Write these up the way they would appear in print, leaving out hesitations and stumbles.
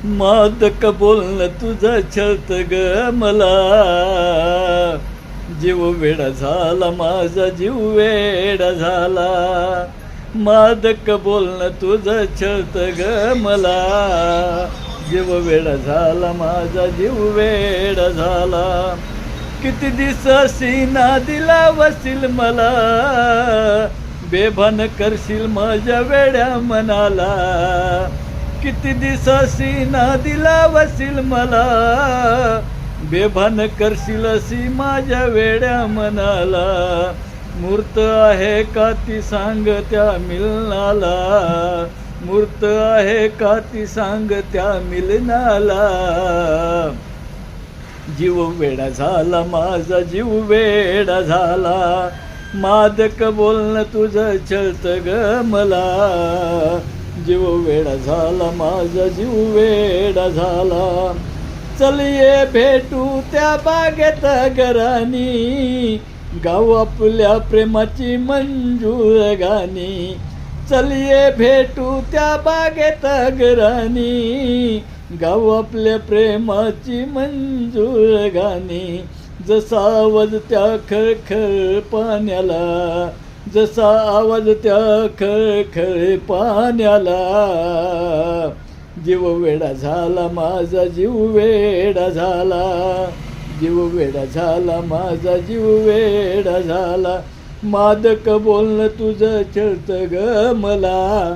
मादक बोलणं तुझं छळत ग मला. जीव वेडा झाला माझा, जीव वेडा झाला. मादक बोलणं तुझं छळत ग मला. जीव वेडा झाला माझा, जीव वेडा झाला. किती दिवसाशी नादीला वसील मला. बेभान करशील माझ्या वेड्या मनाला. किती दिवसाशी नादीला वसील मला. बेभान करशील अशी माझ्या वेड्या मनाला. मूर्त आहे का ती सांग त्या मिलनाला. मूर्त आहे का ती सांग त्या मिलनाला. जीव वेडा झाला माझा, जीव वेडा झाला. मादक बोलणं तुझं छळत ग मला. जीव वेडा झाला माझा, जीव वेडा झाला. चल ये भेटू त्या बागेत घरानी. गाव आपल्या प्रेमाची मंजूळ गाणी. चल ये भेटू त्या बागेत घरानी. गाव आपल्या प्रेमाची मंजूळ गाणी. जसा आवाज त्या खळखळ पाण्याला. जसा आवाज त्या खळखळ पाण्याला. जीव वेडा झाला माझा, जीव वेडा झाला. जीव वेडा झाला माझा, जीव वेडा झाला. मादक बोलणं तुझं छळत ग मला.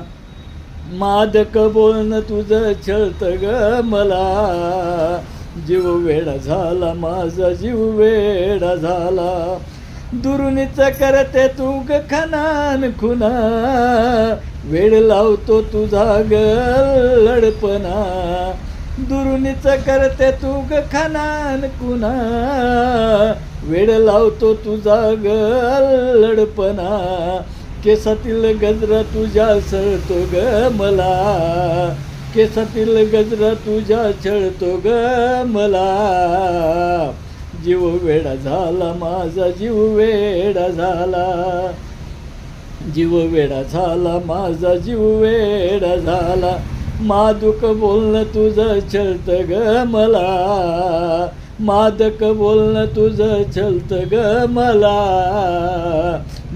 मादक बोलणं तुझं छळत ग मला. जीव वेडा झाला माझा, जीव वेडा झाला. दुरुनीच करते तू ग खनान खुना. वेड लावतो तुझा ग लडपणा. दुरुनीच करते तू ग खनान खुना. वेड लावतो तुझा ग लडपणा. केसातील गजरा तुझ्या सळतो ग मला. केसातील गजरा तुझ्या छळतो ग मला. जीव वेडा झाला माझा, जीव वेडा झाला. जीव वेडा झाला माझा, जीव वेडा झाला. मादक बोलणं तुझं छळत ग मला. मादक बोलणं तुझं छळत ग मला.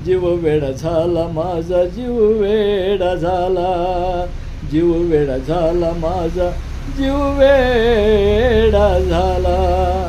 जीव वेडा झाला माझा, जीव वेडा झाला. जीव वेडा झाला माझा, जीव वेडा झाला.